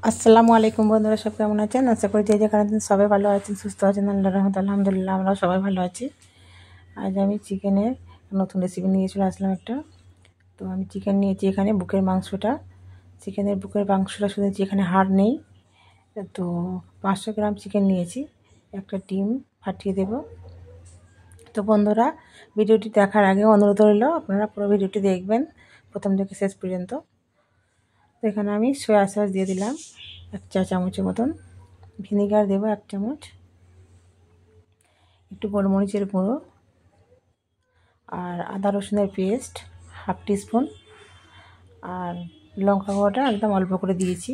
আসসালামু আলাইকুম বন্ধুরা, সব কেমন আছেন? আশা করি যে যেখানে আছেন সবাই ভালো আছেন, সুস্থ আছেন। আল্লাহর রহমতে আলহামদুলিল্লাহ আমরাও সবাই ভালো আছি। আজ আমি চিকেনের নতুন রেসিপি নিয়ে চলে আসলাম একটা। তো আমি চিকেন নিয়েছি এখানে, বুকের মাংসটা, চিকেনের বুকের মাংসটা শুনেছি এখানে হাড় নেই। তো 500 গ্রাম চিকেন নিয়েছি, একটা ডিম ফাটিয়ে দেব। তো বন্ধুরা, ভিডিওটি দেখার আগে অনুরোধ রইল আপনারা পুরো ভিডিওটি দেখবেন প্রথম থেকে শেষ পর্যন্ত। তো এখানে আমি সয়া সস দিয়ে দিলাম 1 চা চামচের মতন, ভিনেগার দেবো 1 চামচ, একটু গোলমরিচের গুঁড়ো, আর আদা রসুনের পেস্ট 1/2 টিস্পুন, আর লঙ্কা গুঁড়োটা একদম অল্প করে দিয়েছি,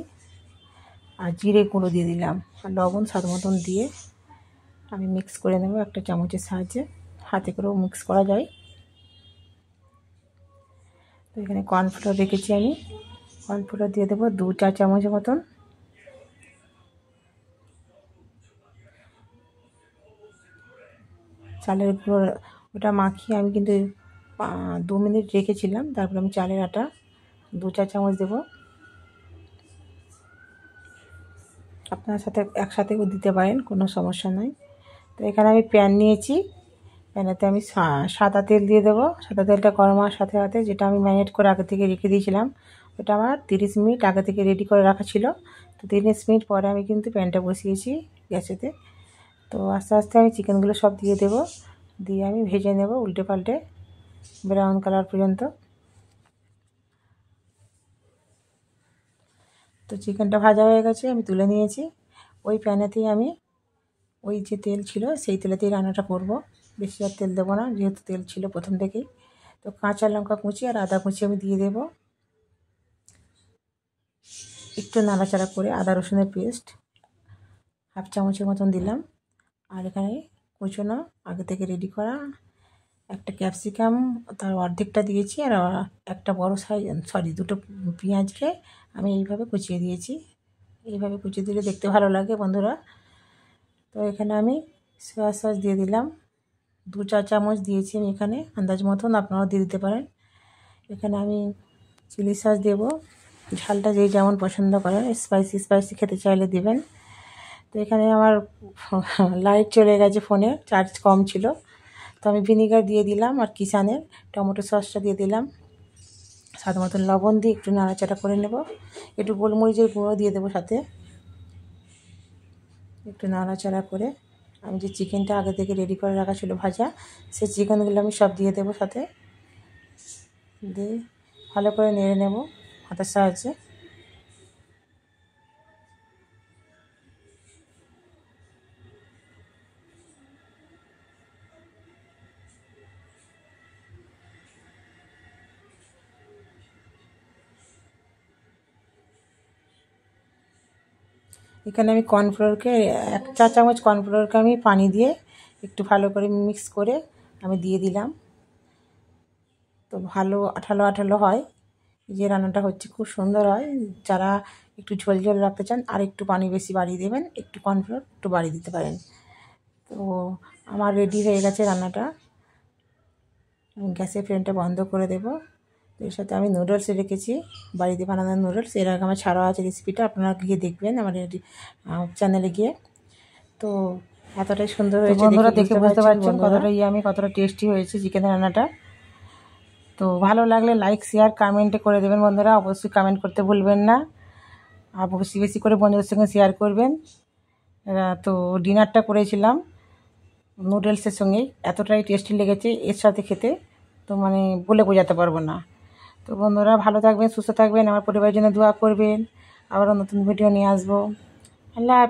আর জিরে গুঁড়ো দিয়ে দিলাম, আর লবণ স্বাদ মতন দিয়ে আমি মিক্স করে নেব একটা চামচের সাহায্যে। হাতে করেও মিক্স করা যায়। তো এখানে কর্নফ্লোর রেখেছি আমি, কর্নফ্লোর দিয়ে দেবো 2 চা চামচের মতন। চালের গুঁড়ো ওটা মাখিয়ে আমি কিন্তু 2 মিনিট রেখেছিলাম, তারপর আমি চালের আটা 2 চা চামচ দেবো। আপনার সাথে একসাথেও দিতে পারেন, কোনো সমস্যা নয়। তো এখানে আমি প্যান নিয়েছি, প্যানেতে আমি সাদা তেল দিয়ে দেবো। সাদা তেলটা গরম হওয়ার সাথে সাথে যেটা আমি ম্যারিনেট করে আগে থেকে রেখে দিয়েছিলাম, ওটা আমার 30 মিনিট আগে থেকে রেডি করে রাখা ছিল। তো 30 মিনিট পরে আমি কিন্তু প্যানটা বসিয়েছি গ্যাসেতে। তো আস্তে আস্তে আমি চিকেনগুলো সব দিয়ে দেবো, দিয়ে আমি ভেজে নেব উল্টে পাল্টে ব্রাউন কালার পর্যন্ত। তো চিকেনটা ভাজা হয়ে গেছে, আমি তুলে নিয়েছি। ওই প্যানেতেই আমি ওই যে তেল ছিল সেই তেলেতেই রান্নাটা করব, বেশি আর তেল দেবো না, যেহেতু তেল ছিল প্রথম থেকেই। তো কাঁচা লঙ্কা কুচি আর আদা কুচি আমি দিয়ে দেব, একটু নাড়াচাড়া করে আদা রসুনের পেস্ট 1/2 চামচের মতন দিলাম। আর এখানে কুচনো আগে থেকে রেডি করা একটা ক্যাপসিকাম, তার অর্ধেকটা দিয়েছি, আর একটা বড় সাইজ দুটো পেঁয়াজকে আমি এইভাবে কুচিয়ে দিয়েছি। এইভাবে কুচিয়ে দিলে দেখতে ভালো লাগে বন্ধুরা। তো এখানে আমি সয়া সস দিয়ে দিলাম 2 চা চামচ দিয়েছি আমি এখানে, আন্দাজ মতন আপনারাও দিয়ে দিতে পারেন। এখানে আমি চিলি সস দেবো, ঝালটা যে যেমন পছন্দ করেন, স্পাইসি খেতে চাইলে দেবেন। তো এখানে আমার লাইট চলে গেছে, ফোনে চার্জ কম ছিল, তো আমি ভিনিগার দিয়ে দিলাম, আর কিষানের টমেটো সসটা দিয়ে দিলাম, স্বাদ মতন লবণ দিয়ে একটু নাড়াচাড়া করে নেব। একটু গোলমরিচের গুঁড়ো দিয়ে দেবো সাথে, একটু নাড়াচাড়া করে আমি যে চিকেনটা আগে থেকে রেডি করে রাখা ছিল ভাজা, সেই চিকেনগুলো আমি সব দিয়ে দেবো সাথে, দিয়ে ভালো করে নেড়ে নেব হাতের সাহায্যে। এখানে আমি কর্নফ্লোরকে 1 চা চামচ কর্নফ্লোরকে আমি পানি দিয়ে একটু ভালো করে মিক্স করে আমি দিয়ে দিলাম। তো ভালো আঠালো আঠালো হয়, যে রান্নাটা হচ্ছে খুব সুন্দর হয়। যারা একটু ঝোল ঝোল রাখতে চান আর একটু পানি বেশি বাড়িয়ে দেবেন, একটু কর্নফ্লোর একটু বাড়িয়ে দিতে পারেন। তো আমার রেডি হয়ে গেছে রান্নাটা, আমি গ্যাসের ফ্লেমটা বন্ধ করে দেবো। তো এর সাথে আমি নুডলস রেখেছি, বাড়িতে বানানো নুডলস, এর আগে আমার ছাড়া আছে রেসিপিটা, আপনারা গিয়ে দেখবেন আমার চ্যানেলে গিয়ে। তো এতটাই সুন্দর হয়েছে, বন্ধুরা দেখে বুঝতে পারছেন কতটা আমি কতটা টেস্টি হয়েছে চিকেন রান্নাটা। তো ভালো লাগলে লাইক শেয়ার কমেন্টে করে দেবেন বন্ধুরা, অবশ্যই কমেন্ট করতে ভুলবেন না, আর বেশি বেশি করে বন্ধুদের সঙ্গে শেয়ার করবেন। তো ডিনারটা করেছিলাম নুডলসের সঙ্গে, এতটাই টেস্টি লেগেছে এর সাথে খেতে, তো মানে বলে বোঝাতে পারবো না। তো বন্ধুরা ভালো থাকবেন, সুস্থ থাকবেন, আমার পরিবারের জন্য দোয়া করবেন। আবারও নতুন ভিডিও নিয়ে আসবো। আল্লাহ।